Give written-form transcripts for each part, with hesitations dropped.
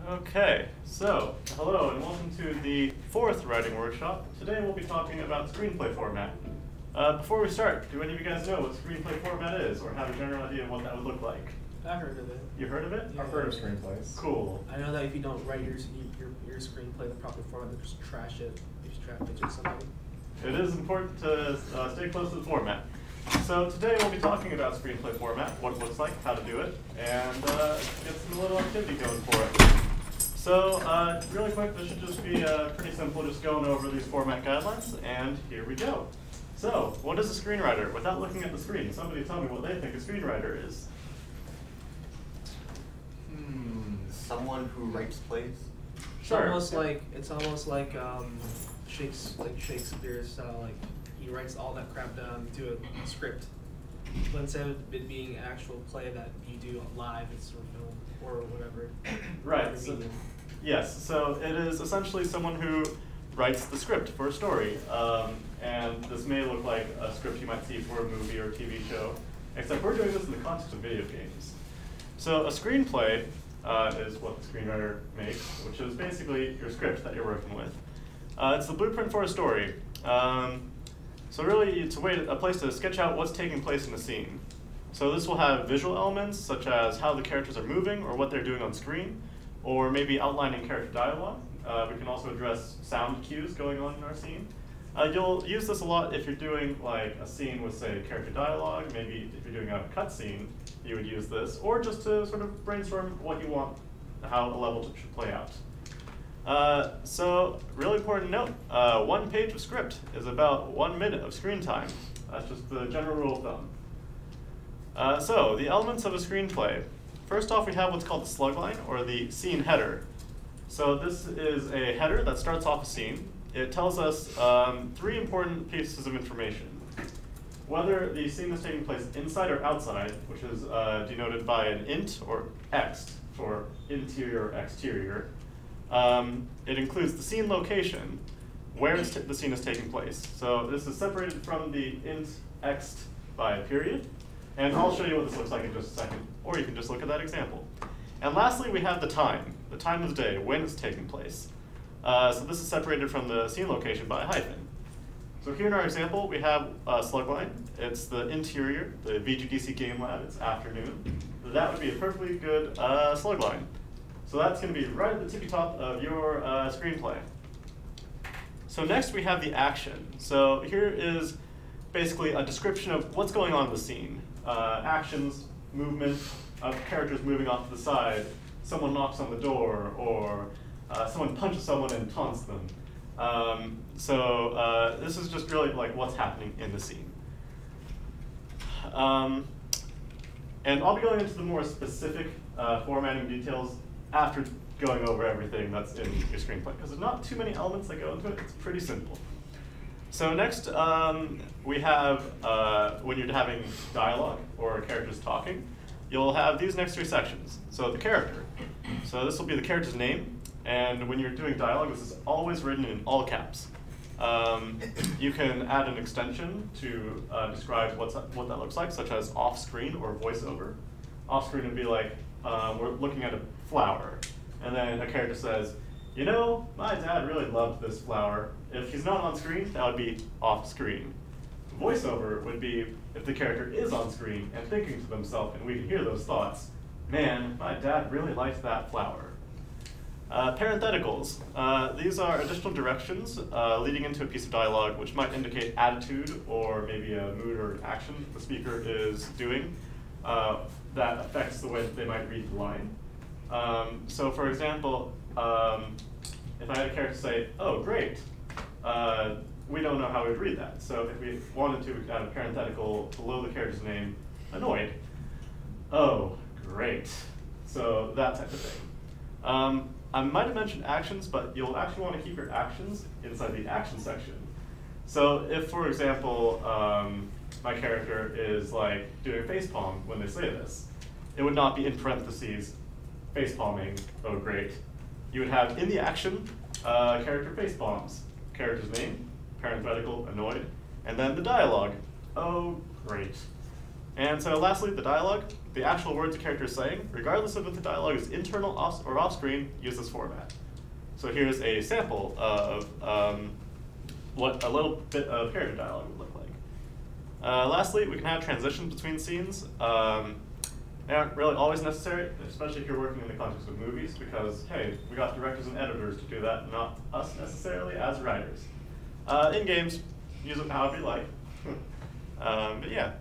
Okay, so hello and welcome to the fourth writing workshop. Today we'll be talking about screenplay format. Before we start, do any of you guys know what screenplay format is or have a general idea of what that would look like? I've heard of it. You heard of it? Yeah. I've heard of screenplays. Cool. I know that if you don't write your screenplay the proper format, they just trash it. They just trash it or something. It is important to stay close to the format. So today we'll be talking about screenplay format, what it looks like, how to do it, and get some little activity going for it. So really quick, this should just be pretty simple, just going over these format guidelines, and here we go. So what is a screenwriter? Without looking at the screen, somebody tell me what they think a screenwriter is. Someone who writes plays. Sure. It's almost like Shakespeare's style. Like he writes all that crap down to a script, but instead of it being an actual play that you do live, it's or film or whatever. Right. So, yes. So it is essentially someone who writes the script for a story, and this may look like a script you might see for a movie or a TV show, except we're doing this in the context of video games. So a screenplay is what the screenwriter makes, which is basically your script that you're working with. It's the blueprint for a story. So really, it's a place to sketch out what's taking place in the scene. So this will have visual elements, such as how the characters are moving or what they're doing on screen, or maybe outlining character dialogue. We can also address sound cues going on in our scene. You'll use this a lot if you're doing like a scene with, say, character dialogue. Maybe if you're doing a cut scene, you would use this, or just to sort of brainstorm what you want, how a level should play out. So really important note, 1 page of script is about 1 minute of screen time. That's just the general rule of thumb. So the elements of a screenplay. First off, we have what's called the slug line, or the scene header. So this is a header that starts off a scene. It tells us 3 important pieces of information. Whether the scene is taking place inside or outside, which is denoted by an int or ext for interior or exterior. It includes the scene location, where the scene is taking place. So this is separated from the int ext by a period. And I'll show you what this looks like in just a second, or you can just look at that example. And lastly, we have the time of the day, when it's taking place. So this is separated from the scene location by a hyphen. So here in our example, we have a slug line. It's the interior, the VGDC game lab, it's afternoon. That would be a perfectly good slug line. So that's going to be right at the tippy top of your screenplay. So next we have the action. So here is basically a description of what's going on in the scene. Actions, movement of characters moving off to the side, someone knocks on the door, or someone punches someone and taunts them. So this is just really like what's happening in the scene. And I'll be going into the more specific formatting details after going over everything that's in your screenplay, because there's not too many elements that go into it. It's pretty simple. So next, we have, when you're having dialogue or characters talking, you'll have these next 3 sections. So the character. So this will be the character's name, and when you're doing dialogue, this is always written in all caps. You can add an extension to describe what that looks like, such as off-screen or voiceover. Off-screen would be like, we're looking at a flower, and then a character says, you know, my dad really loved this flower. If he's not on screen, that would be off-screen. Voiceover would be if the character is on screen and thinking to themselves, and we can hear those thoughts, man, my dad really liked that flower. Parentheticals. These are additional directions leading into a piece of dialogue which might indicate attitude or maybe a mood or action the speaker is doing that affects the way that they might read the line. So for example, if I had a character say, oh, great, we don't know how we'd read that. So if we wanted to, we could add a parenthetical below the character's name, annoyed. Oh, great. So that type of thing. I might have mentioned actions, but you'll actually want to keep your actions inside the action section. So if, for example, my character is like doing a facepalm when they say this, it would not be in parentheses, facepalming, oh great. You would have in the action, character facepalms, character's name, parenthetical, annoyed, and then the dialogue, oh great. And so lastly, the dialogue. the actual words the character is saying, regardless of if the dialogue is internal or off-screen, use this format. So here's a sample of what a little bit of character dialogue would look like. Lastly, we can have transitions between scenes. They aren't really always necessary, especially if you're working in the context of movies, because, hey, we got directors and editors to do that, not us necessarily as writers. In games, use it however you like. But yeah.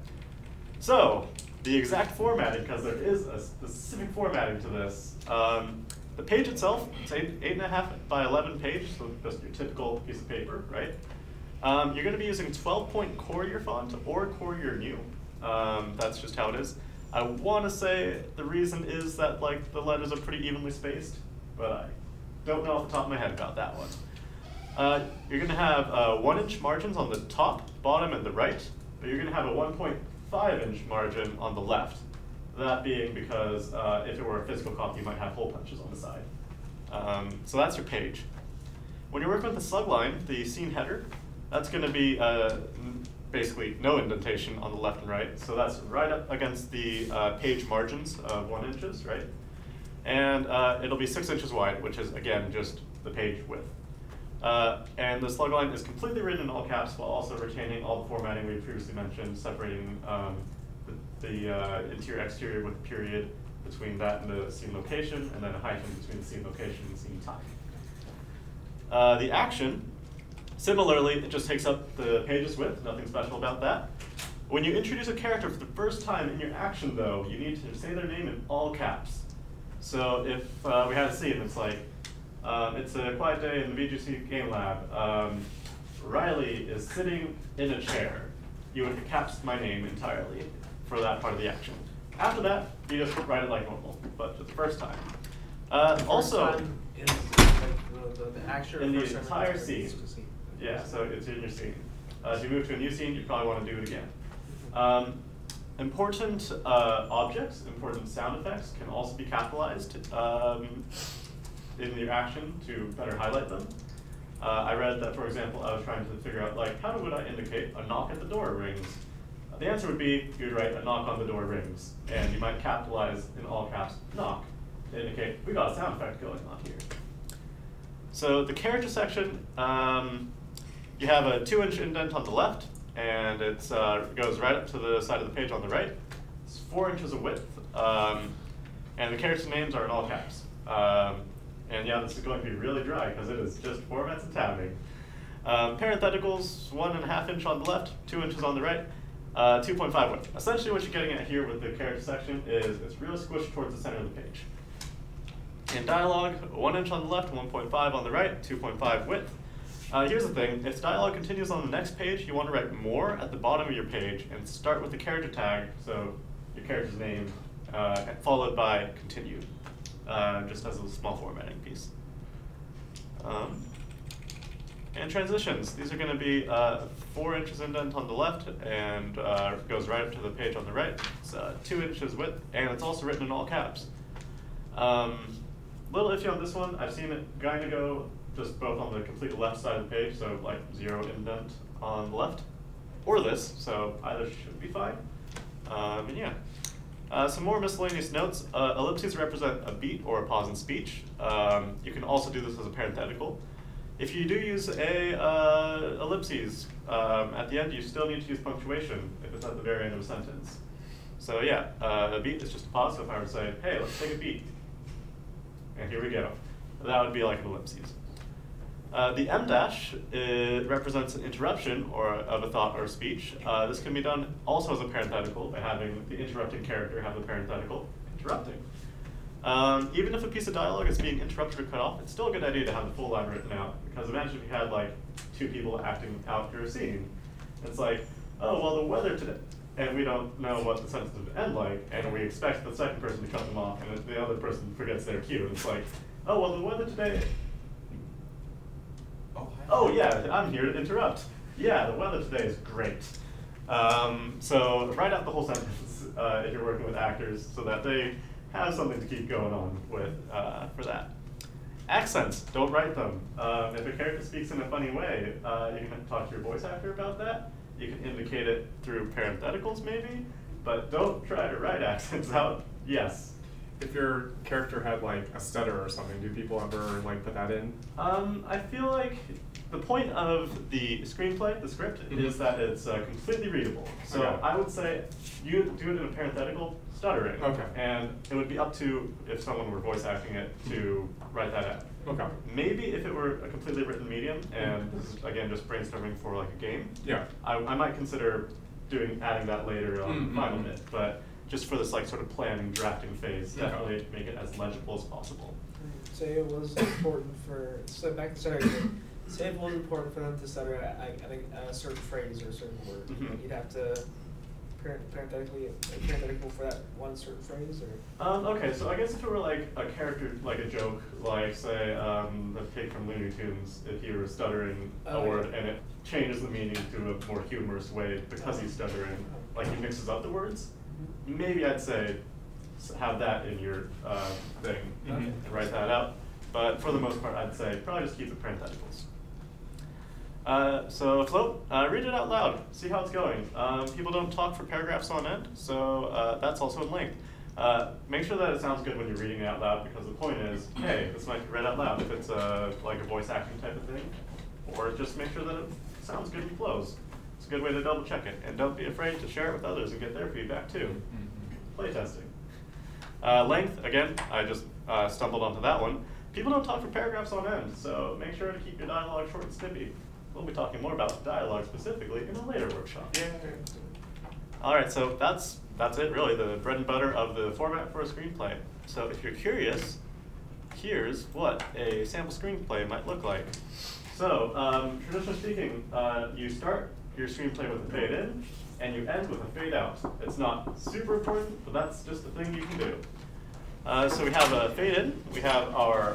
So, the exact formatting, because there is a specific formatting to this. The page itself, it's 8.5 by 11 page, so just your typical piece of paper, right? You're going to be using 12-point Courier font or Courier New. That's just how it is. I want to say the reason is that like the letters are pretty evenly spaced, but I don't know off the top of my head about that one. You're going to have 1-inch margins on the top, bottom, and the right, but you're going to have a 1.5-inch margin on the left. That being because if it were a physical copy, you might have hole punches on the side. So that's your page. When you're working with the slug line, the scene header, that's going to be basically no indentation on the left and right. So that's right up against the page margins of 1 inches, right? And it'll be 6 inches wide, which is, again, just the page width. And the slug line is completely written in all caps while also retaining all the formatting we previously mentioned, separating the interior-exterior with a period between that and the scene location, and then a hyphen between the scene location and scene time. The action, similarly, it just takes up the page's width, nothing special about that. When you introduce a character for the first time in your action, though, you need to say their name in all caps. So if we had a scene that's like, it's a quiet day in the VGDC game lab, Riley is sitting in a chair, you would caps my name entirely for that part of the action. After that, you just write it like normal, but for the first time. Also, in the action in the entire scene. Yeah, so it's in your scene. As you move to a new scene, you probably want to do it again. Important objects, important sound effects can also be capitalized in your action to better highlight them. I read that, for example, I was trying to figure out, like, how would I indicate a knock at the door rings? The answer would be, you'd write a knock on the door rings, and you might capitalize in all caps knock to indicate we got a sound effect going on here. So the character section, you have a 2-inch indent on the left, and it goes right up to the side of the page on the right. It's 4 inches of width, and the character names are in all caps. And yeah, this is going to be really dry because it is just formats and tabbing. Parentheticals, 1.5 inch on the left, 2 inches on the right, 2.5 width. Essentially what you're getting at here with the character section is it's really squished towards the center of the page. In dialogue, 1 inch on the left, 1.5 on the right, 2.5 width. Here's the thing, if dialogue continues on the next page, you want to write more at the bottom of your page and start with the character tag, so your character's name, followed by continue. Just as a small formatting piece. And transitions. These are going to be 4 inches indent on the left and goes right up to the page on the right. It's 2 inches width, and it's also written in all caps. Little iffy on this one. I've seen it kind of go just both on the complete left side of the page, so like 0 indent on the left, or this, so either should be fine. And yeah. Some more miscellaneous notes. Ellipses represent a beat or a pause in speech. You can also do this as a parenthetical. If you do use a ellipses at the end, you still need to use punctuation if it's at the very end of a sentence. So yeah, a beat is just a pause. So if I were to say, hey, let's take a beat, and here we go, that would be like an ellipses. The M dash represents an interruption or of a thought or a speech. This can be done also as a parenthetical by having the interrupting character have the parenthetical interrupting. Even if a piece of dialogue is being interrupted or cut off, it's still a good idea to have the full line written out, because imagine if you had like 2 people acting out your scene. It's like, oh, well, the weather today, and we don't know what the sentence would end like, and we expect the second person to cut them off, and the other person forgets their cue. And it's like, oh, well, the weather today. Oh yeah, I'm here to interrupt. Yeah, the weather today is great. So write out the whole sentence if you're working with actors so that they have something to keep going on with for that. Accents, don't write them. If a character speaks in a funny way, you can talk to your voice actor about that. You can indicate it through parentheticals maybe, but don't try to write accents out. Yes. If your character had like a stutter or something, do people ever like put that in? I feel like the point of the screenplay, the script, is that it's completely readable. So Okay. I would say you do it in a parenthetical stuttering. Okay. And it would be up to, if someone were voice acting it, to write that out. Okay. Maybe if it were a completely written medium, and this is again just brainstorming for like a game, Yeah. I might consider adding that later on the final bit, but just for this like sort of planning, drafting phase, Yeah. definitely make it as legible as possible. Say it was important for, so back to stuttering, say it was important for them to stutter I think a certain phrase or a certain word. Mhm. You'd have to parenthetical for that one certain phrase, or? Okay, so I guess if it were like a character, like a joke, like say the pig from Looney Tunes, if he were stuttering a word and it changes the meaning to a more humorous way because he's stuttering, like he mixes up the words, maybe I'd say have that in your thing and write that out. But for the most part, I'd say probably just keep the parentheticals. So Float, read it out loud, see how it's going. People don't talk for paragraphs on end, so that's also in length. Make sure that it sounds good when you're reading it out loud, because the point is, hey, this might be read out loud if it's like a voice acting type of thing, or just make sure that it sounds good and flows. It's a good way to double check it, and don't be afraid to share it with others and get their feedback too. Play testing. Length, again, I just stumbled onto that one. People don't talk for paragraphs on end, so make sure to keep your dialogue short and snippy. We'll be talking more about dialogue specifically in a later workshop. Yeah. All right, so that's it really, the bread and butter of the format for a screenplay. So if you're curious, here's what a sample screenplay might look like. So traditionally speaking, you start your screenplay with a fade in, and you end with a fade out. It's not super important, but that's just a thing you can do. So we have a fade in, we have our,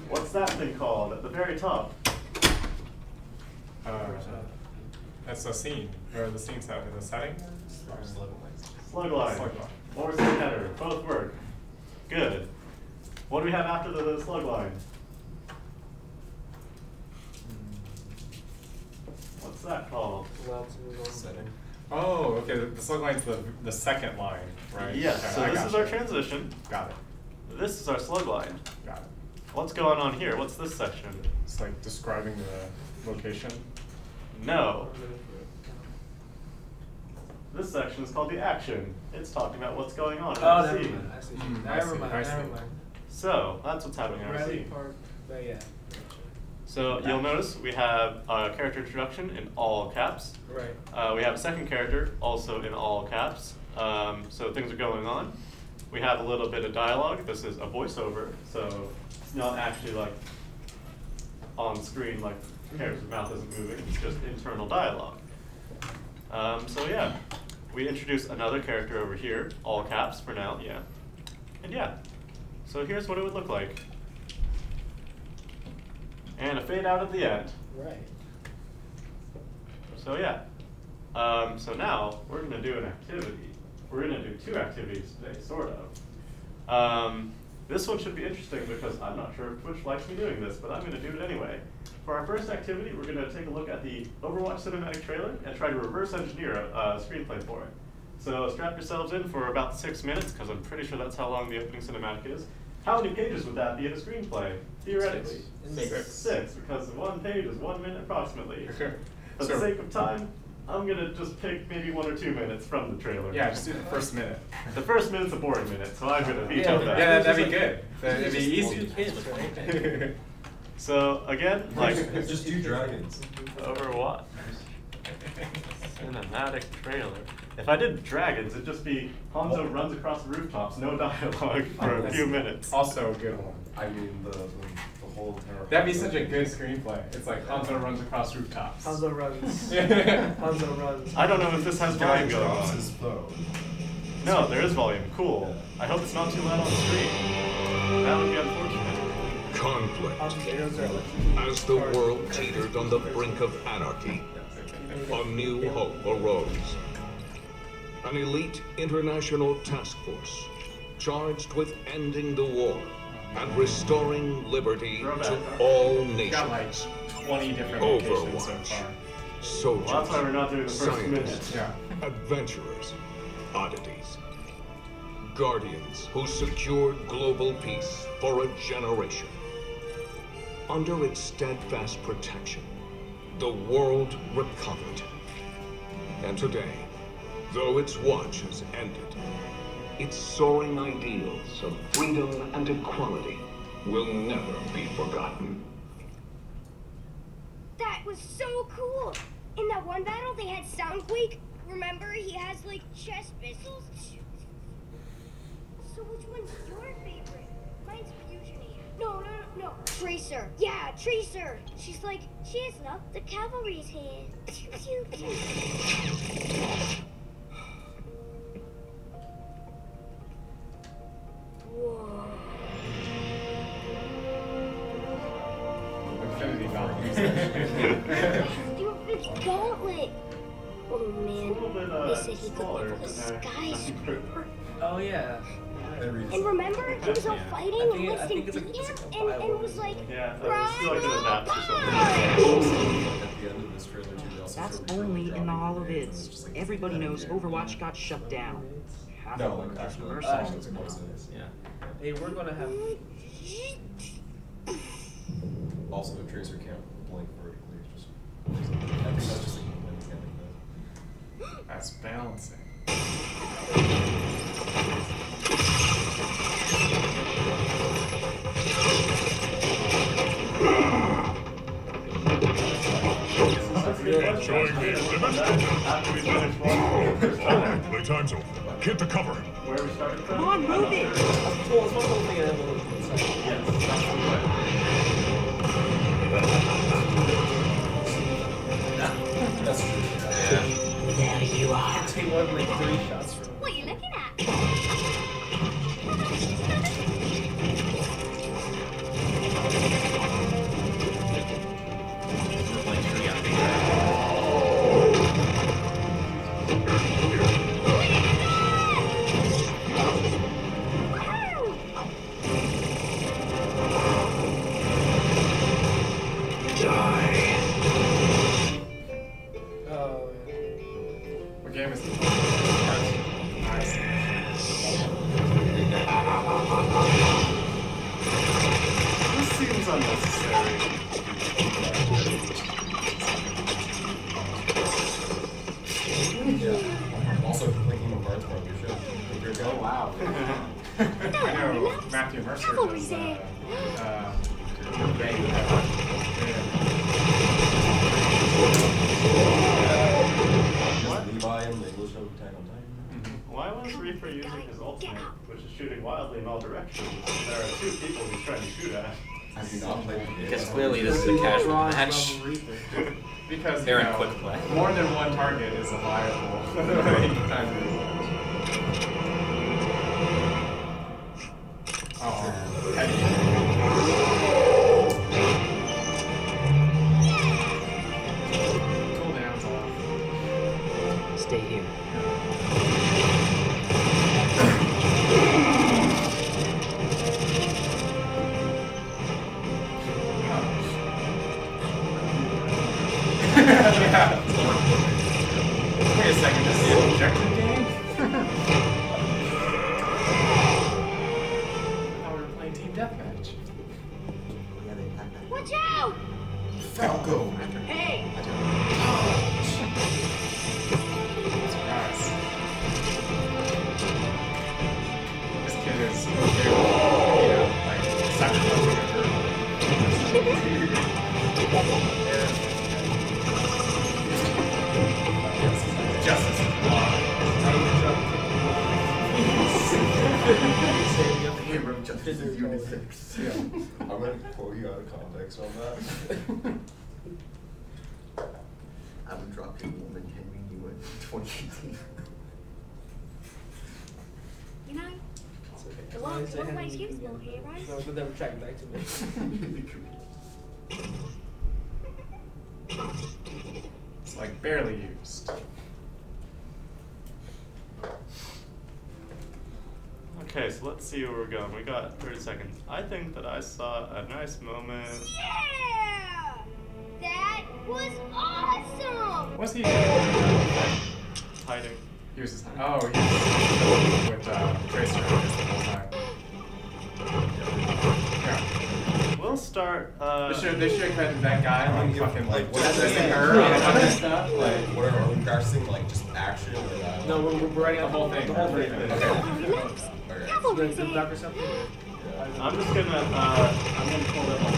what's that thing called at the very top? That's a scene, or the scene set in the setting. Slug line. Or scene header, both work. Good. What do we have after the slug line? What's that called? Setting. Oh, okay. The slug line's the second line, right? Yes, Okay, so I this got is you. our transition. Got it. This is our slug line. Got it. What's going on here? What's this section? It's like describing the location. No. This section is called the action. It's talking about what's going on in Oh, the never scene. mind, I see. I Never see, mind, I see. never mind. So that's what's happening in our Bradley scene. Park, but yeah. So you'll notice we have a character introduction in all caps. Right. We have a second character also in all caps. So things are going on. We have a little bit of dialogue. This is a voiceover, so it's not actually like on screen, like the character's mouth isn't moving. It's just internal dialogue. So yeah, we introduce another character over here, all caps for now, yeah. And yeah, so here's what it would look like. And a fade out at the end. Right. So yeah, so now we're gonna do an activity. We're gonna do two activities today, sort of. This one should be interesting because I'm not sure if Twitch likes me doing this, but I'm gonna do it anyway. For our first activity, we're gonna take a look at the Overwatch cinematic trailer and try to reverse engineer a screenplay for it. So strap yourselves in for about 6 minutes, because I'm pretty sure that's how long the opening cinematic is. How many pages would that be in a screenplay, theoretically? Six, because one page is 1 minute approximately. For the sake of time, I'm gonna just pick maybe 1 or 2 minutes from the trailer. Yeah, just do the first minute. The first minute's a boring minute, so I'm gonna veto that. Yeah, that'd be good. That'd be easy. Kids, right? So again, like Just do dragons. Overwatch cinematic trailer. If I did dragons, it'd just be Hanzo runs across the rooftops, no dialogue for a few minutes. Also a good one. I mean the whole terror. That'd be such a good screenplay. It's like Hanzo runs across rooftops. Hanzo runs. Yeah. Hanzo runs. I don't know if this has volume going drops on. his phone. No, there is volume. Cool. I hope it's not too loud on the screen. That would be unfortunate. Conflict. As the world teetered on the brink of anarchy, a new hope arose. An elite international task force charged with ending the war and restoring liberty to all Got like nations. 20 different locations so Overwatch. far. Soldiers, Well, that's why we're not doing the first minute. scientists, Yeah. adventurers, oddities. Guardians who secured global peace for a generation. Under its steadfast protection, the world recovered. And today, though its watch has ended, its soaring ideals of freedom and equality will never be forgotten. That was so cool! In that one battle, they had Soundquake. Remember, he has, like, chest missiles? So which one's your favorite? Mine's Fusionator. No. Tracer. Yeah, Tracer. She's like, cheers, love. The cavalry's here. Pew, pew, pew. Whoa. Infinity Gauntlet. Stupid gauntlet. Oh man, It's a little bit, they said he could smaller level a than skyscraper. Oh yeah. And remember, he was all fighting I and think Winston it's beat like him a and viable was like, Yeah, that was run still like in the maps or something. apart! At the end of this trailer, too, they also That's showed the only in the dropping holo grenades, vids. it's just like- Everybody knows Overwatch got shut down. Half No, of them like are actual mercenaries it's now. close. Yeah. Hey, we're gonna have. Also, the tracer can't blink vertically. It's just, I think that's just like a mechanic though. That's balancing. Showing me after we finished one first time. Playtime's over. Get to cover. Where we started from? Come on, move it! Well, it's one whole thing and then we'll inside. Yes, that's the way. That's true. There you are. Take one like 3 shots from. What are you looking at? Oh What game is this? Nice. This seems unnecessary. Yeah. Also, Linking Parts part of your show. Oh wow. I know Matthew Mercer does Levi and Legolas show Attack on Titan. Why was Reaper using his ultimate, which is shooting wildly in all directions? There are 2 people he's trying to shoot at. Have you not played the game? Because clearly this is a casual match. Because They're you in know, quick play. more than one target is a viable time to use it. Oh, Cooldown's off. Stay here. Yeah. Wait a second, this is an objective game? I thought we were playing Team Deathmatch. Watch out! Falco! Hey! Surprise. This kid is okay with, like, sacrificing a girl. Justice is blind. Hero justice is unisex. Yeah. I'm gonna quote you out of context on that. I would drop your woman Henry you in 2018. You know, the one my excuse no here, right? No, but never track back to me. It's like barely used. Okay, so let's see where we're going. We got 30 seconds. I think that I saw a nice moment. Yeah! That was awesome! What's he Hiding. He was just, oh, he was with Tracer the whole time. Yeah. We'll start. They should have cut that guy like fucking like what's just the her and other stuff. Like, what are we casting? Like, just action or dialogue? No, we're writing The out whole thing. The whole thing. Okay. So the doc or something? I'm just gonna pull that up.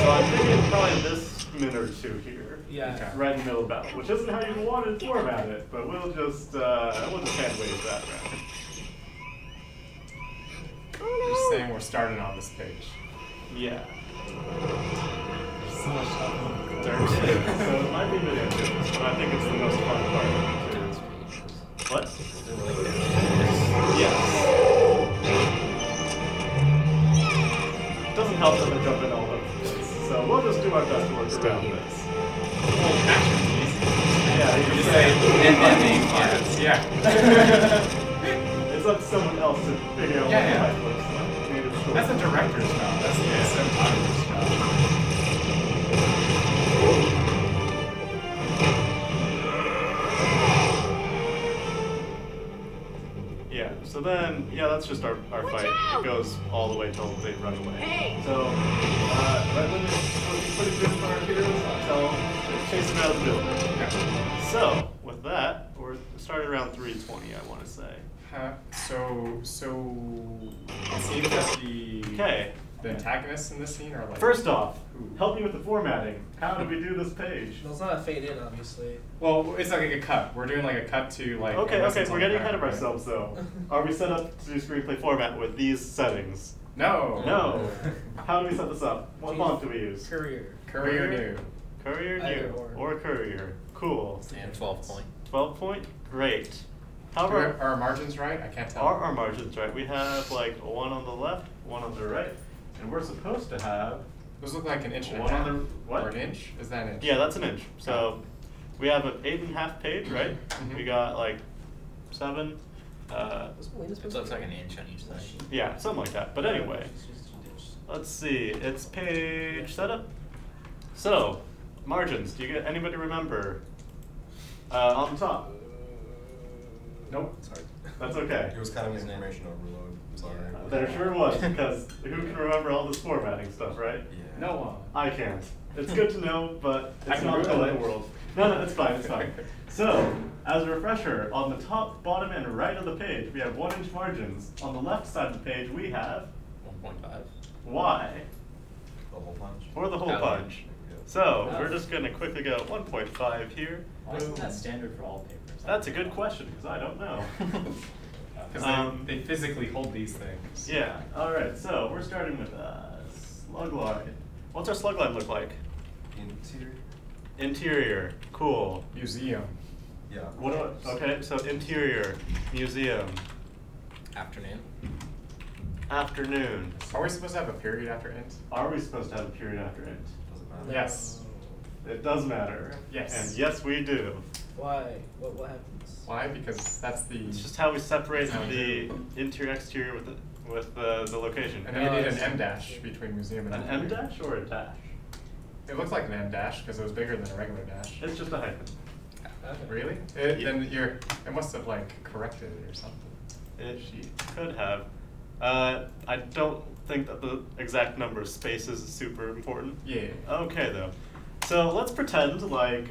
So I'm thinking probably this minute or two here. Yeah. Okay. Right in the middle of battle, which isn't how you wanted to format it, but we'll just hand wave that around. Just saying we're starting on this page. Yeah. So much stuff. So it might be video too, but I think it's the most fun part. What? Yes. Doesn't help that they jump in all over the place. So we'll just do our best to work around this. Yeah, you Just can say, say and then name parts. Yeah. it's up to someone else to figure out what the life looks like. Maybe it's That's a director's job. That's the cinematographer's job. Yeah, so then, that's just our fight. It goes all the way till they run away. So, right when you put a good fire here, until chase them out of the building. Yeah. So, with that, we're starting around 3:20, I want to say. So it seems that the antagonists in this scene are like. First off, help me with the formatting. How did we do this page? Well, it's not a fade in, obviously. Well, it's like a cut. We're doing like a cut to like. Okay, we're getting ahead of right? ourselves though. Are we set up to do screenplay format with these settings? No. No. How do we set this up? What font do we use? Courier. Courier new. Courier Either new. or. Courier. Cool. And 12 point. 12 point? Great. How Are about our margins right? I can't tell. are our margins right? We have like one on the left, one on the right, and we're supposed to have Those look like an inch and a one half. on the what? Or an inch? Is that an inch? Yeah, that's an inch. So we have an 8.5 page, right? Mhm. We got like 7. It looks like an inch on each side. Yeah, something like that. But anyway, let's see. It's page setup. So margins. Do you get anybody remember? On the top. Nope. Sorry. That's okay. It was kind of an information overload. Sorry. There sure was, because who can remember all this formatting stuff, right? Yeah. No one. I can't. It's good to know, but I it's can not ruin the it. world. No, it's fine, it's fine. So, as a refresher, on the top, bottom, and right of the page, we have 1 inch margins. On the left side of the page, we have 1.5. Y, The whole punch. or the hole Oh. punch. So, we're just going to quickly go 1.5 here. Why isn't that standard for all papers? That's a good question, because I don't know. Because they physically hold these things. Yeah, alright, so we're starting with slug line. What's our slug line look like? Interior. Interior, cool. Museum. Yeah. Okay, so interior, museum, Afternoon. afternoon. Are we supposed to have a period after int? Are we supposed to have a period after int? Doesn't matter. Yes. It does matter. Yes. And yes, we do. Why? What happens? Why? Because that's the. It's just how we separate That's how we the do interior exterior with the location. And then we need an M dash between museum and An M dash or a dash? It looks like an M dash because it was bigger than a regular dash. It's just a hyphen. Okay. Really? Yeah. Then it must have like corrected it or something. It could have. I don't think that the exact number of spaces is super important. Yeah. Okay though. So let's pretend like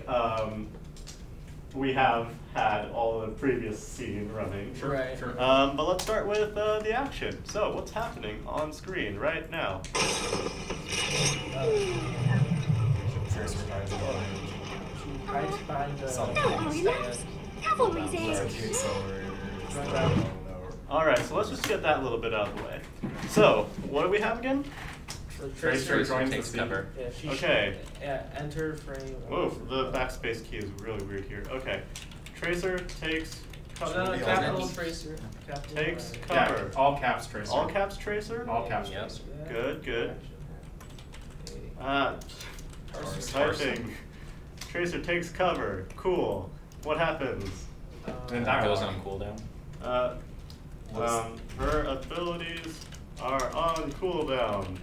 we have had all the previous scene running. Sure. Right. Sure. But let's start with the action. So what's happening on screen right now? Tracer guys behind. Hides behind the. No, relax. Cavalry's here. It's accelerator. Right. All right, so let's just get that little bit out of the way. So what do we have again? So Tracer joins the takes scene. cover. Yeah, she Okay. Yeah, enter frame. Whoa, the backspace key is really weird here. Okay, Tracer takes No, Be capital honest. Tracer. Capital Takes R. cover. Yeah, all caps Tracer. All caps Tracer. All caps Yep. Tracer. Yeah. Good, good. Tarsus. Typing. Tracer takes cover. Cool. What happens? Then It dialogue. goes on cooldown. Her abilities are on cooldown.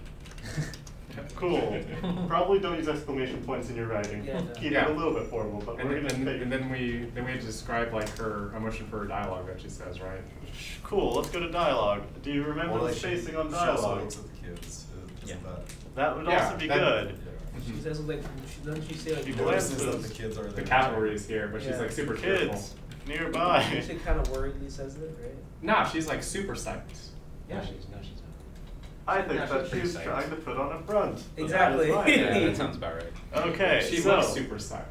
Cool. Probably don't use exclamation points in your writing. Yeah, no. Keep it a little bit formal, but we're gonna take. And then we have to describe like her emotion for her dialogue that she says, right? Cool. Let's go to dialogue. Do you remember the spacing on She also dialogue? looks at the kids. That would also be good. She says like, doesn't she say like? She notices glances. that the kids are there. The cavalry is here, but she's like super careful. Kids nearby. She kind of worriedly says it, right? Nah, she's like super psyched. Yeah, she's not. I think that she's trying to put on a front. Exactly. Yeah, that sounds about right. Okay, She so looks super psyched.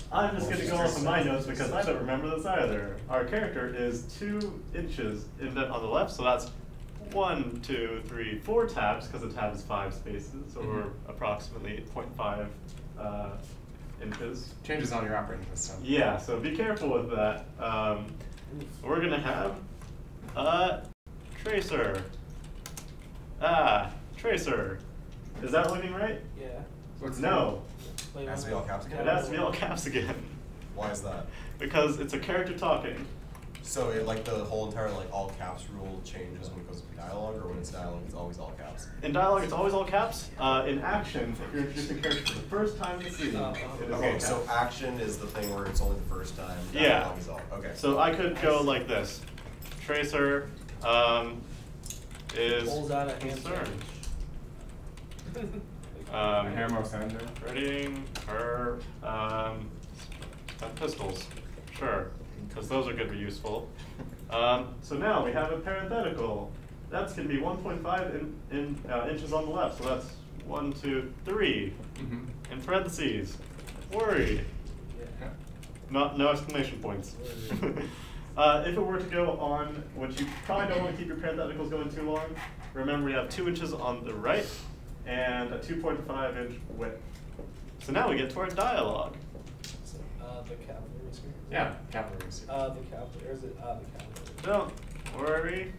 I'm just going to go off of my notes because I don't remember this either. Our character is 2 inches on the left, so that's 1, 2, 3, 4 tabs because the tab is 5 spaces, or approximately 8.5 inches. Changes on your operating system. Yeah, so be careful with that. We're going to have Tracer. Tracer. Is that looking right? Yeah. No. It has to be all caps again? It has to be all caps again. Why is that? Because it's a character talking. So it, like the whole entire like all caps rule changes when it goes to dialogue, or when it's dialogue it's always all caps? In dialogue it's always all caps. In action, if you're introducing a character for the first time in the scene, it is all Okay, caps. so action is the thing where it's only the first time. Yeah. Dialogue is all. Okay. So I could go like this. Tracer is Pulls out a hand concerned. Readying her pistols. Sure, because those are going to be useful. So now we have a parenthetical. That's going to be 1.5 inches on the left. So that's 1, 2, 3. In parentheses. Worried. No exclamation points. If it were to go on, which you probably don't want to keep your parentheticals going too long, remember we have 2 inches on the right and a 2.5 inch width. So now we get to our dialogue. The cavalry is here. Yeah, cavalry is here. The cavalry, or is it the cavalry? Don't worry,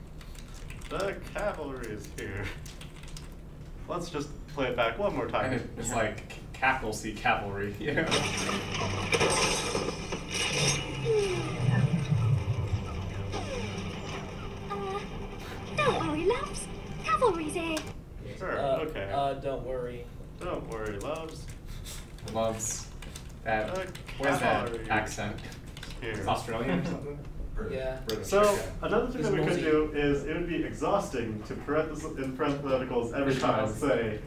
the cavalry is here. Let's just play it back one more time. And it's like capital C cavalry, you know? Don't worry, loves. Cavalry's here. Sure, okay. Don't worry. Don't worry, loves. Loves that. Where's that accent? Here. It's Australian or something? Yeah. British, So okay. another thing that we could do is it would be exhausting to in parentheticals every time say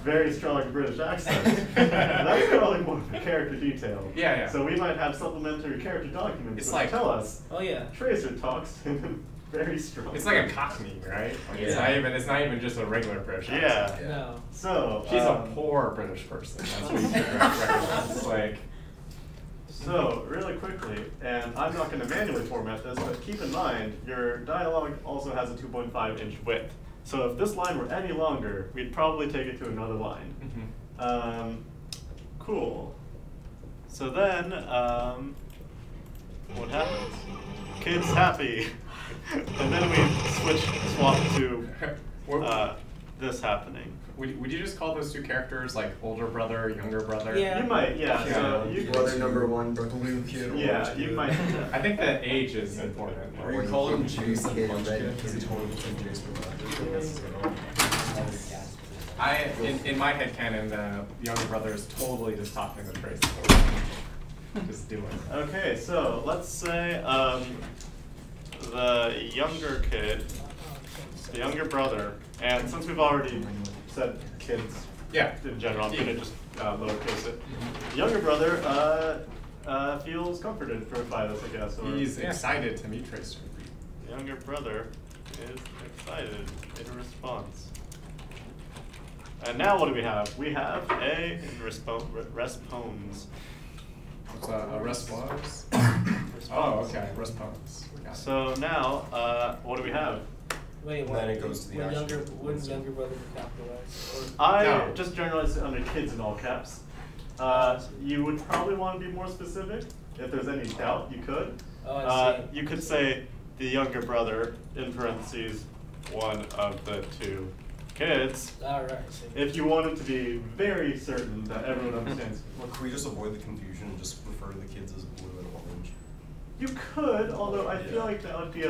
very strong British accent. That's probably more of a character detail. Yeah, yeah. So we might have supplementary character documents It's that like- tell us. Oh yeah. Tracer talks in very strong. It's like a Cockney, right? Like it's not even just a regular British accent. Yeah. No. So She's a poor British person. That's what you should recognize. It's like. So, really quickly, and I'm not going to manually format this, but keep in mind, your dialogue also has a 2.5 inch width. So if this line were any longer, we'd probably take it to another line. Cool. So then, what happens? Kid's happy. And then we swap to this happening. Would you just call those 2 characters like older brother, younger brother? Yeah. You might, yeah. So you brother number 1, blue kid. Yeah, you might. I think the age is important. Or you call him Jason Punch Kid because he totally looks like Jason Punch. In my headcanon, the younger brother is totally just talking to Tracy. Just do it. Okay, so let's say the younger kid, the younger brother, and since we've already said kids in general, I'm going to just lowercase it. The younger brother feels comforted by this, I guess. Or He's excited to meet Tracer. The younger brother is excited in response. And now what do we have? We have a response. What's a response? Oh, okay, response. So now, what do we have? Wait, And then it goes to the when action. wouldn't younger brother be capitalized? I just generalize it under kids in all caps. You would probably want to be more specific. If there's any doubt, you could. Oh, I see. You could say the younger brother, in parentheses, one of the 2 kids. All right. If you wanted to be very certain that everyone understands. Well, could we just avoid the confusion and just refer to the kids as blue and orange? You could, although I feel like that would be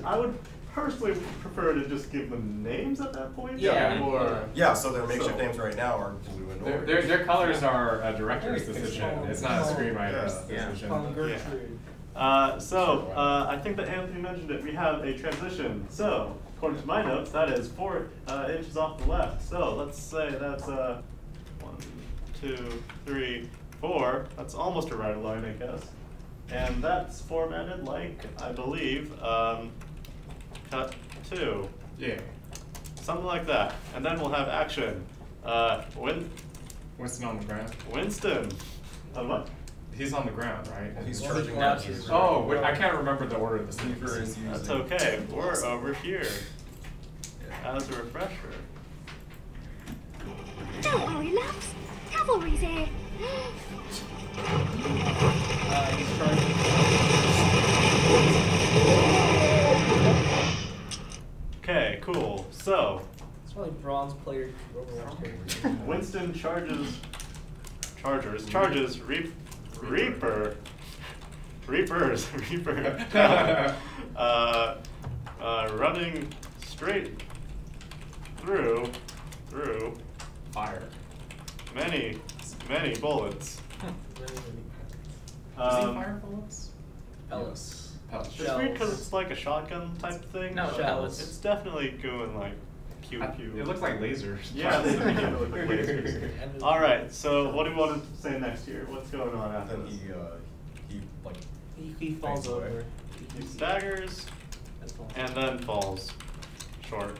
I would personally prefer to just give them names at that point. Yeah. Or Yeah, so their makeshift names right now are blue and orange. Their colors are a director's decision. It's not a screenwriter's Yeah. decision. I think that Anthony mentioned it. We have a transition. So, according to my notes, that is 4 inches off the left. So let's say that's 1, 2, 3, 4. That's almost a right line, I guess. And that's formatted like, I believe, cut 2. Yeah. Something like that. And then we'll have action. Winston on the ground. Winston. What? He's on the ground, right? Well, he's charging now. Oh, wait, I can't remember the order of the sequence. That's okay. We're over here. As a refresher. Don't worry, lads. Cavalry's here. He's charging. Okay, cool. So, It's probably bronze player Overwatch character. Winston charges Reaper. Running straight through Fire. many bullets. Does he Um, fire bullets? Pellets. Pellets. It's weird because it's like a shotgun type thing. No, but shells. It's definitely going like pew pew. It looks like lasers. Yeah, they do look like lasers. All right, so what do we want to say next here? What's going on after Then this? He falls Fades away. over. He staggers and then falls short.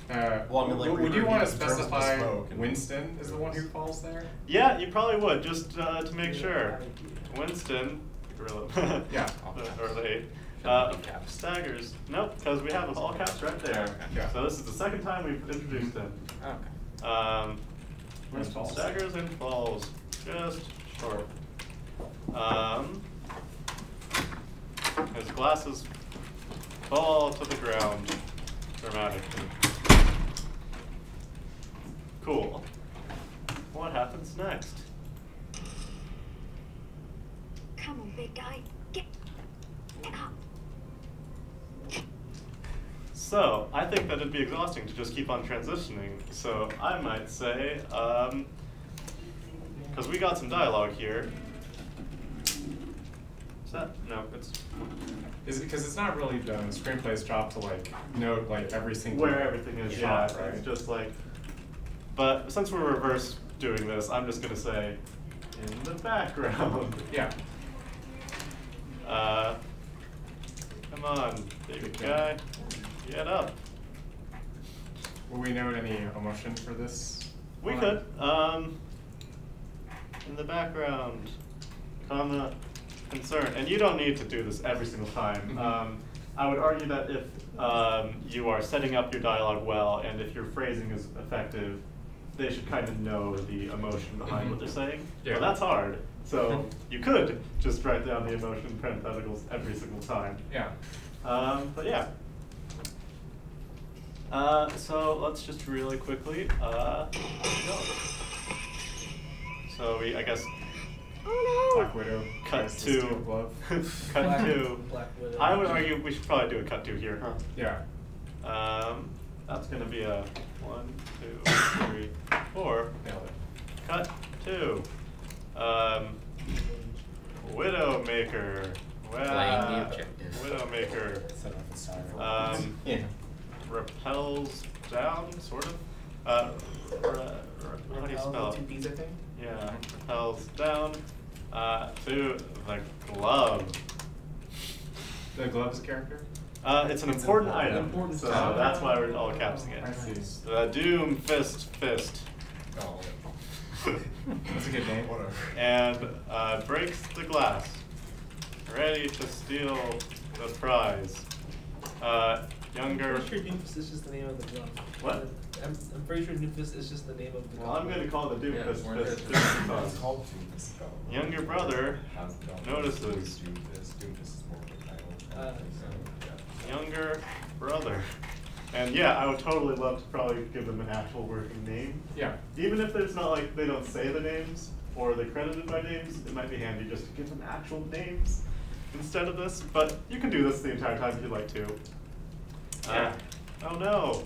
Well, I mean, like, would you want to he turns to specify smoke and- Winston is the one who falls there? Yeah, you probably would, just to make sure. Winston, gorilla. Yeah. Or they. Staggers. Nope, because we have all caps right there. Yeah. So this is the second time we've introduced him. Okay. Winston falls. staggers and falls just short. His glasses fall to the ground dramatically. Cool. What happens next? Come on, big guy. Get up. So, I think that it'd be exhausting to just keep on transitioning. So, I might say, because we got some dialogue here. Is that? No, it's. Is it because it's not really the screenplay's job to like note like every single Where everything is shot, shot, right? It's just like. But since we're reverse doing this, I'm just gonna say, in the background. Yeah. Come on, big guy, get up. Will we note any emotion for this? We could. In the background, comma, concern. And you don't need to do this every single time. I would argue that if you are setting up your dialogue well and if your phrasing is effective, they should kind of know the emotion behind what they're saying. Yeah. But that's hard. So you could just write down the emotion in parentheticals every single time. Yeah. But yeah. So let's just really quickly go. So I guess, Oh no! Black Widow cut tries to steal a to, glove. cut to. Black Widow. I would argue we should probably do a cut to here, huh? Yeah. That's gonna be a 1, 2, 3, 4. Nailed it. Cut to. Widowmaker. Playing the Wow. objective. Widowmaker. Yeah. Repels down, sort of. How do you spell it? 2 P's, I think. Yeah, repels down to the glove. The gloves character? It's an important important. item, Important so item. that's why we're all capsing it. I see. The Doom Fist. Oh, That's a good name. whatever. And breaks the glass. Ready to steal the prize. Younger. I'm pretty sure Doomfist is just the name of the glove. What? I'm pretty sure Doomfist is just the name of the Well, I'm going to call the Doom Fist. It's called Doomfist. Younger brother notices. Doomfist is more of a title. Younger brother. And yeah, I would totally love to probably give them an actual working name. Yeah. Even if there's not like, they don't say the names or they're credited by names, it might be handy just to give them actual names. instead of this, but you can do this the entire time if you'd like to. Oh no.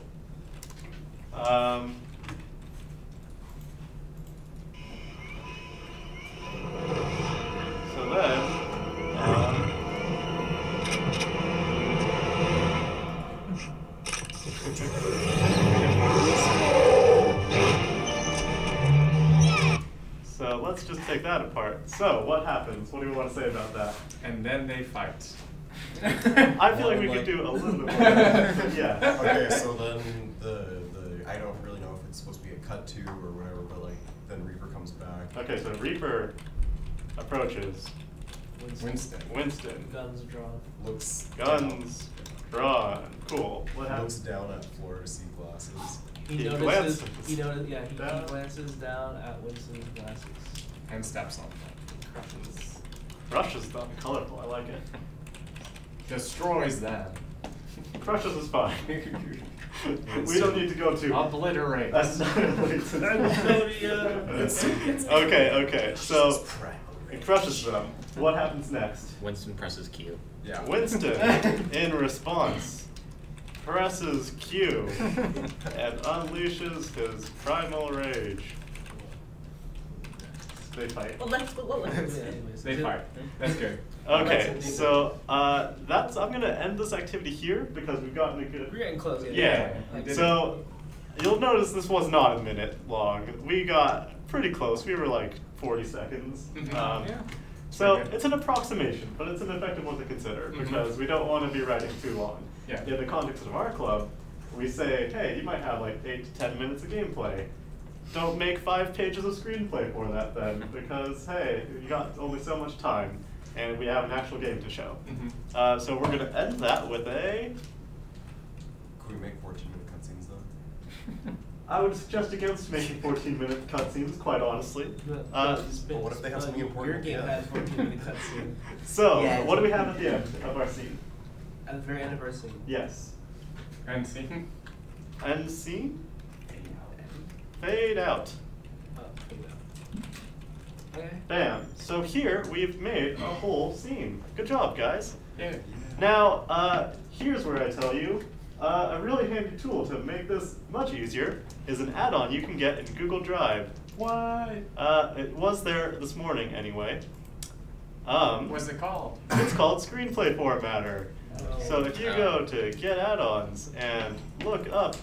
So then, so let's just take that apart. So what happens? What do we want to say about that? And then they fight. I feel like we could do a little bit more. Yeah. Okay, so then the I don't really know if it's supposed to be a cut to or whatever, but like then Reaper comes back. Okay, so Reaper approaches. Winston. Guns drawn. Guns drawn. Cool. What happens? Looks down at floor to see glasses. He glances. he glances down at Winston's glasses. And steps on them. Crushes them. Colorful. I like it. Destroys them. Crushes is fine. We don't need to go to obliterate. Okay. So it crushes them. What happens next? Winston presses Q. Yeah. Winston, in response, presses Q and unleashes his primal rage. They fight. They fight. That's good. Okay, so I'm gonna end this activity here because we've gotten a good. We're getting close. Yeah. So you'll notice this was not a minute long. We got pretty close. We were like 40 seconds. So it's an approximation, but it's an effective one to consider because we don't want to be writing too long. Yeah. In the context of our club, we say, hey, you might have like 8 to 10 minutes of gameplay. Don't make 5 pages of screenplay for that then, because hey, you got only so much time, and we have an actual game to show. So we're gonna end that with a. Could we make 14-minute cutscenes though? I would suggest against making 14-minute cutscenes, quite honestly. But what if they have something important? Your game has 14-minute cutscene. So, what do we have at the end of our scene? At the very end of our scene. Yes. End scene. End scene? Fade out. Okay. Bam. So here we've made a whole scene. Good job, guys. Yeah. Now, here's where I tell you, a really handy tool to make this much easier is an add-on you can get in Google Drive. What? It was there this morning anyway. What's it called? It's called Screenplay Formatter. So if you go to Get Add-ons and look up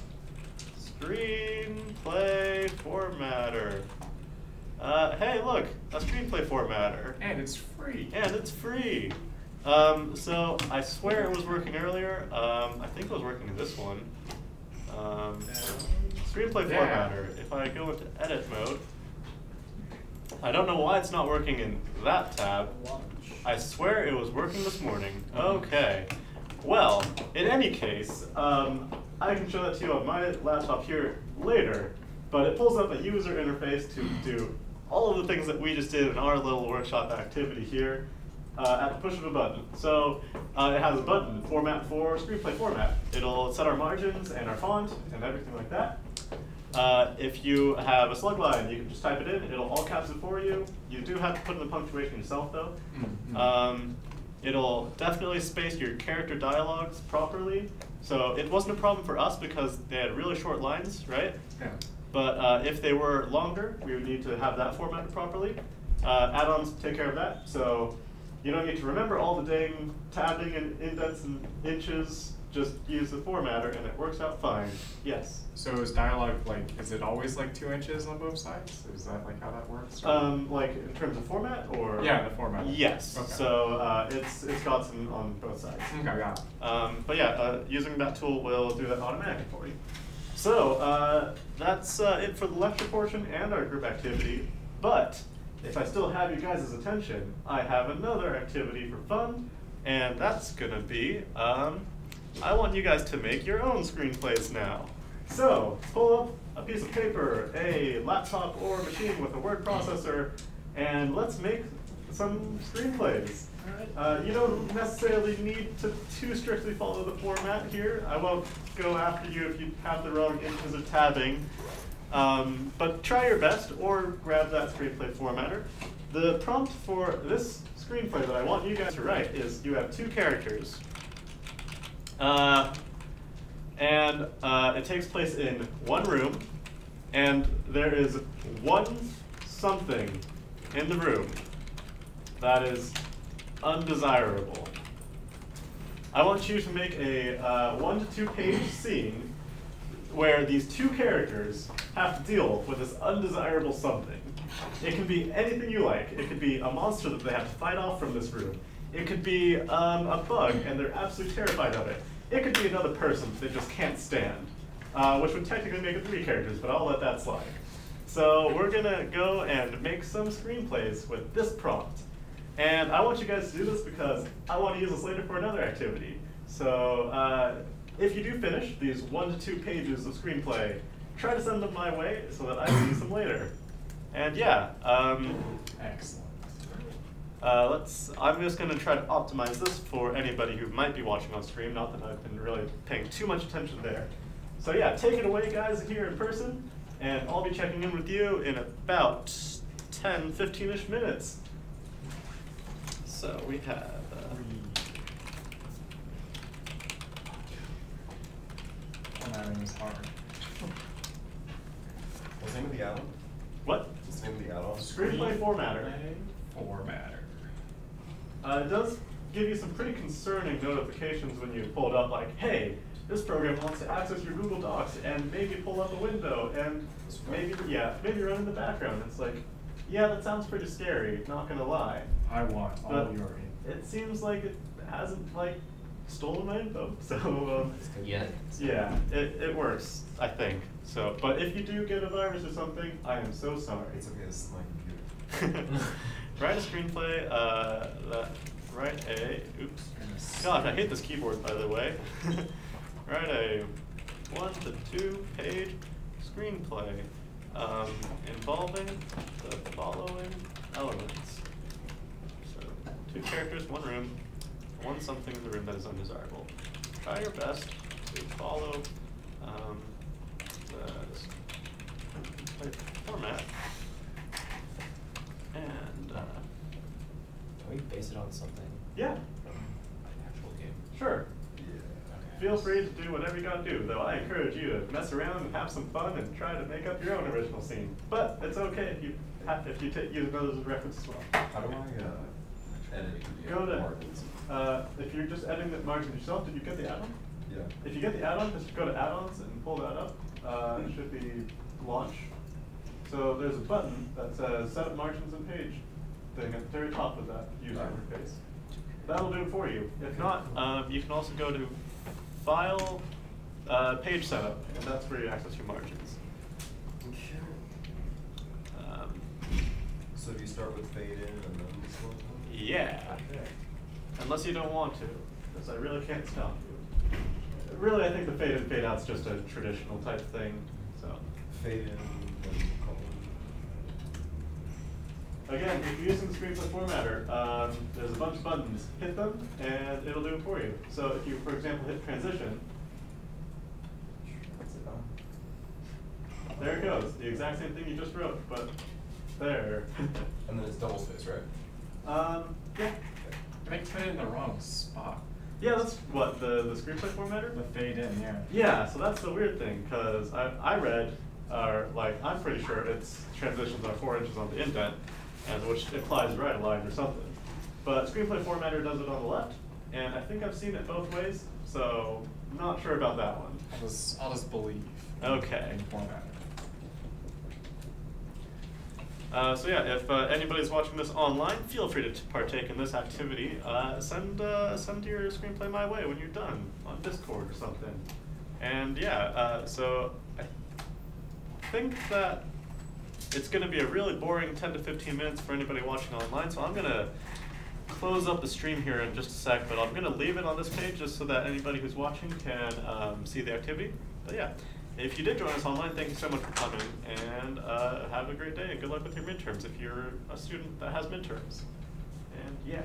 Screenplay Formatter. Hey, look, a Screenplay Formatter. And it's free. So I swear it was working earlier. I think it was working in this one. Screenplay Formatter. If I go into edit mode, I don't know why it's not working in that tab. I swear it was working this morning. Okay. Well, in any case, I can show that to you on my laptop here later, but it pulls up a user interface to do all of the things that we just did in our little workshop activity here at the push of a button. So it has a button, format for screenplay format. It'll set our margins and our font and everything like that. If you have a slug line, you can just type it in. It'll all caps it for you. You do have to put in the punctuation yourself, though. It'll definitely space your character dialogues properly. So it wasn't a problem for us because they had really short lines, right? Yeah. But if they were longer, we would need to have that formatted properly. Add-ons take care of that. So you don't need to remember all the dang tabbing and indents and inches. Just use the formatter and it works out fine. Yes. So is dialogue is it always like 2 inches on both sides? Is that like how that works? Like in terms of format or? Yeah, the format. Yes. Okay. So it's got some on both sides. Okay, got it. But yeah, using that tool will do that automatically for you. So that's it for the lecture portion and our group activity. But if I still have you guys' attention, I have another activity for fun, and that's gonna be I want you guys to make your own screenplays now. So, pull up a piece of paper, a laptop or machine with a word processor, and let's make some screenplays. You don't necessarily need to too strictly follow the format here. I won't go after you if you have the wrong inches of tabbing. But try your best or grab that screenplay formatter. The prompt for this screenplay that I want you guys to write is you have 2 characters. It takes place in one room, and there is one something in the room that is undesirable. I want you to make a 1 to 2 page scene where these 2 characters have to deal with this undesirable something. It can be anything you like. It could be a monster that they have to fight off from this room. It could be a bug and they're absolutely terrified of it. It could be another person they just can't stand, which would technically make it 3 characters, but I'll let that slide. So we're gonna go and make some screenplays with this prompt. And I want you guys to do this because I want to use this later for another activity. So if you do finish these 1 to 2 pages of screenplay, try to send them my way so that I can use them later. And yeah. Excellent. I'm just going to try to optimize this for anybody who might be watching on stream, not that I've been really paying too much attention there. So yeah, take it away guys here in person, and I'll be checking in with you in about 10, 15-ish minutes. So we have... Formatting is hard. What's the name of the add-on? What? What's the name of the add-on? Screenplay Formatter. Formatter. It does give you some pretty concerning notifications when you pull it up, like, hey, this program wants to access your Google Docs and maybe pull up a window and maybe run in the background. It's like, yeah, that sounds pretty scary, not gonna lie. I want all But your info. it seems like it hasn't stolen my info, so Yeah. yeah, it works, I think. So, but if you do get a virus or something, I am so sorry. It's okay, this is my computer. Write a screenplay, oops. Gosh, I hate this keyboard, by the way. Write a 1 to 2 page screenplay involving the following elements. So, 2 characters, 1 room, 1 something in the room that is undesirable. Try your best to follow the screenplay format. And can we base it on something? Yeah. From an actual game? Sure. Yeah. Okay. Feel free to do whatever you gotta do, though I encourage you to mess around and have some fun and try to make up your own original scene. But it's okay if you use others as reference as well. How do I edit the Go to margins? if you're just editing the margins yourself, did you get the add-on? Yeah. If you get the add-on, just go to add-ons and pull that up. It should be launch. So there's a button that says set up margins and page thing at the very top of that user interface. That'll do it for you. If not, you can also go to File, Page Setup, and that's where you access your margins. Okay. So do you start with fade in and then select one? Yeah. Okay. Unless you don't want to, because I really can't stop you. Really, I think the fade in, fade out's just a traditional type thing. So. Fade in, then colon. Again, if you're using the Screenplay Formatter, there's a bunch of buttons. Hit them, and it'll do it for you. So if you, for example, hit transition, there it goes. The exact same thing you just wrote, but there. And then it's double space, right? Yeah. I think put it in the wrong spot. Yeah, that's what, the Screenplay Formatter? The fade in, yeah. Yeah, so that's the weird thing, because I read, I'm pretty sure its transitions are 4 inches on the indent, and which implies right align or something. But Screenplay Formatter does it on the left, and I think I've seen it both ways, so I'm not sure about that one. I'll just believe. Okay. In Formatter. So yeah, if anybody's watching this online, feel free to partake in this activity. Send your screenplay my way when you're done on Discord or something. And yeah, so I think that it's going to be a really boring 10 to 15 minutes for anybody watching online, so I'm going to close up the stream here in just a sec, but I'm going to leave it on this page just so that anybody who's watching can see the activity. But yeah. If you did join us online, thank you so much for coming, and have a great day, and good luck with your midterms if you're a student that has midterms. And yeah.